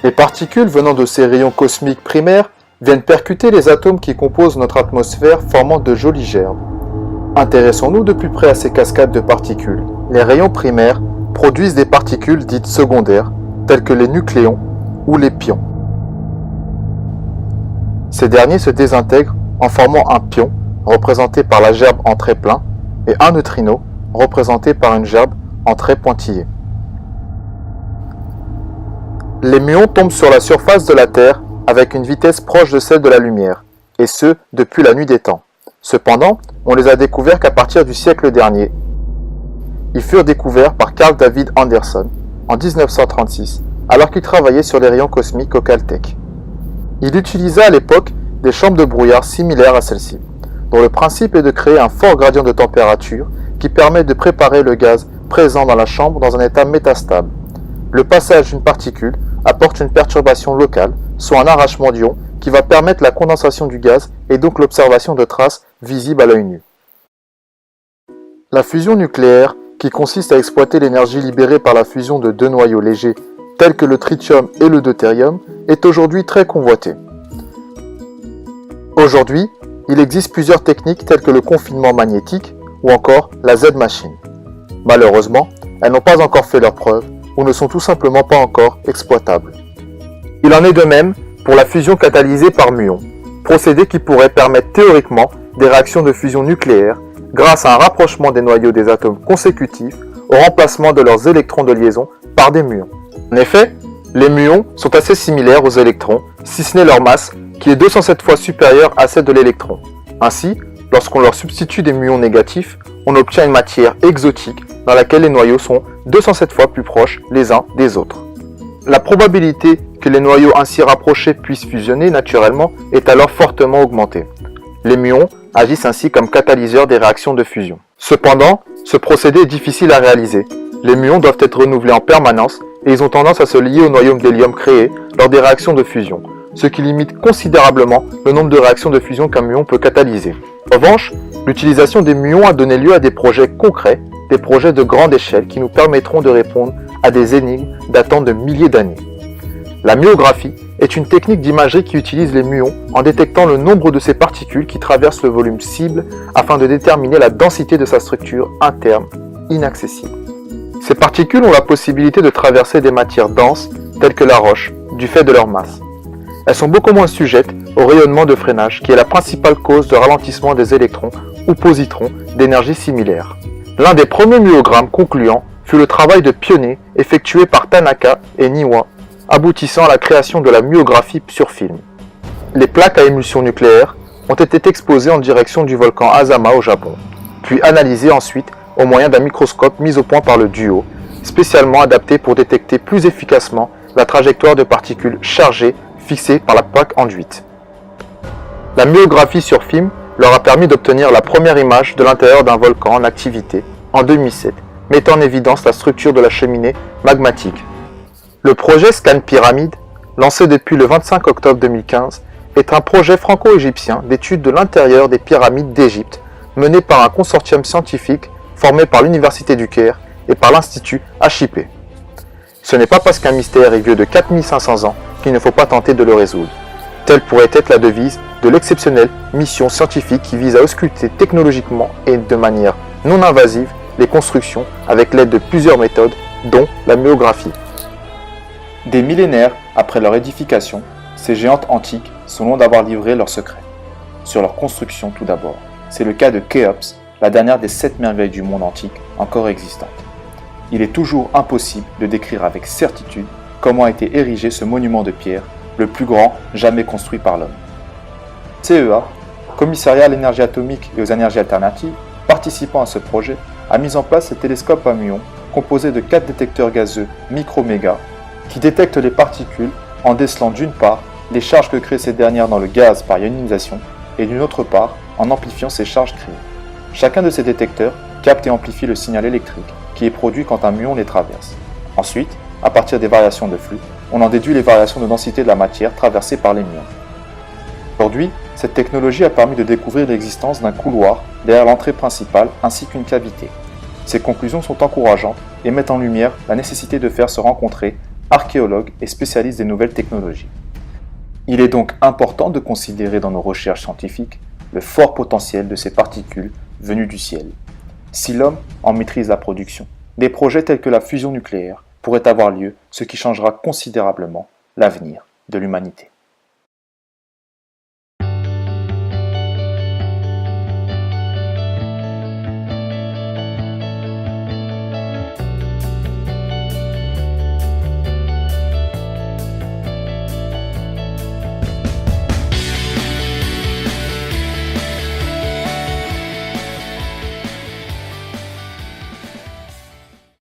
Les particules venant de ces rayons cosmiques primaires viennent percuter les atomes qui composent notre atmosphère, formant de jolies gerbes. Intéressons-nous de plus près à ces cascades de particules. Les rayons primaires produisent des particules dites secondaires, telles que les nucléons ou les pions. Ces derniers se désintègrent en formant un pion, représenté par la gerbe en trait plein, et un neutrino, représenté par une gerbe en trait pointillé. Les muons tombent sur la surface de la Terre avec une vitesse proche de celle de la lumière, et ce, depuis la nuit des temps. Cependant, on les a découverts qu'à partir du siècle dernier. Ils furent découverts par Carl David Anderson en 1936, alors qu'il travaillait sur les rayons cosmiques au Caltech. Il utilisa à l'époque des chambres de brouillard similaires à celle-ci, dont le principe est de créer un fort gradient de température qui permet de préparer le gaz présent dans la chambre dans un état métastable. Le passage d'une particule apporte une perturbation locale, soit un arrachement d'ion, qui va permettre la condensation du gaz et donc l'observation de traces visibles à l'œil nu. La fusion nucléaire, qui consiste à exploiter l'énergie libérée par la fusion de deux noyaux légers, tels que le tritium et le deutérium, est aujourd'hui très convoitée. Aujourd'hui, il existe plusieurs techniques telles que le confinement magnétique ou encore la Z-machine. Malheureusement, elles n'ont pas encore fait leurs preuves ou ne sont tout simplement pas encore exploitables. Il en est de même pour la fusion catalysée par muons, procédé qui pourrait permettre théoriquement des réactions de fusion nucléaire grâce à un rapprochement des noyaux des atomes consécutifs au remplacement de leurs électrons de liaison par des muons. En effet, les muons sont assez similaires aux électrons, si ce n'est leur masse, qui est 207 fois supérieure à celle de l'électron. Ainsi, lorsqu'on leur substitue des muons négatifs, on obtient une matière exotique dans laquelle les noyaux sont 207 fois plus proches les uns des autres. La probabilité que les noyaux ainsi rapprochés puissent fusionner naturellement est alors fortement augmentée. Les muons agissent ainsi comme catalyseurs des réactions de fusion. Cependant, ce procédé est difficile à réaliser. Les muons doivent être renouvelés en permanence et ils ont tendance à se lier au noyau d'hélium créé lors des réactions de fusion, ce qui limite considérablement le nombre de réactions de fusion qu'un muon peut catalyser. En revanche, l'utilisation des muons a donné lieu à des projets concrets, des projets de grande échelle qui nous permettront de répondre à des énigmes datant de milliers d'années. La myographie est une technique d'imagerie qui utilise les muons en détectant le nombre de ces particules qui traversent le volume cible afin de déterminer la densité de sa structure interne inaccessible. Ces particules ont la possibilité de traverser des matières denses telles que la roche du fait de leur masse. Elles sont beaucoup moins sujettes au rayonnement de freinage qui est la principale cause de ralentissement des électrons ou positrons d'énergie similaire. L'un des premiers myogrammes concluants fut le travail de pionnier effectué par Tanaka et Niwa, aboutissant à la création de la myographie sur film. Les plaques à émulsion nucléaire ont été exposées en direction du volcan Azama au Japon, puis analysées ensuite au moyen d'un microscope mis au point par le duo, spécialement adapté pour détecter plus efficacement la trajectoire de particules chargées fixée par la plaque enduite. La myographie sur film leur a permis d'obtenir la première image de l'intérieur d'un volcan en activité en 2007, mettant en évidence la structure de la cheminée magmatique. Le projet Scan Pyramide, lancé depuis le 25 octobre 2015, est un projet franco-égyptien d'étude de l'intérieur des pyramides d'Égypte, mené par un consortium scientifique formé par l'Université du Caire et par l'Institut HIP. Ce n'est pas parce qu'un mystère est vieux de 4500 ans qu'il ne faut pas tenter de le résoudre. Telle pourrait être la devise de l'exceptionnelle mission scientifique qui vise à ausculter technologiquement et de manière non invasive les constructions avec l'aide de plusieurs méthodes, dont la myographie. Des millénaires après leur édification, ces géantes antiques sont loin d'avoir livré leurs secrets. Sur leur construction tout d'abord, c'est le cas de Khéops, la dernière des 7 merveilles du monde antique encore existantes. Il est toujours impossible de décrire avec certitude comment a été érigé ce monument de pierre, le plus grand jamais construit par l'homme. CEA, Commissariat à l'énergie atomique et aux énergies alternatives, participant à ce projet, a mis en place ce télescope à muons composé de 4 détecteurs gazeux micro-méga qui détectent les particules en décelant d'une part les charges que créent ces dernières dans le gaz par ionisation et d'une autre part en amplifiant ces charges créées. Chacun de ces détecteurs capte et amplifie le signal électrique qui est produit quand un muon les traverse. Ensuite, à partir des variations de flux, on en déduit les variations de densité de la matière traversée par les muons. Aujourd'hui, cette technologie a permis de découvrir l'existence d'un couloir derrière l'entrée principale ainsi qu'une cavité. Ces conclusions sont encourageantes et mettent en lumière la nécessité de faire se rencontrer archéologue et spécialiste des nouvelles technologies. Il est donc important de considérer dans nos recherches scientifiques le fort potentiel de ces particules venues du ciel. Si l'homme en maîtrise la production, des projets tels que la fusion nucléaire pourraient avoir lieu, ce qui changera considérablement l'avenir de l'humanité.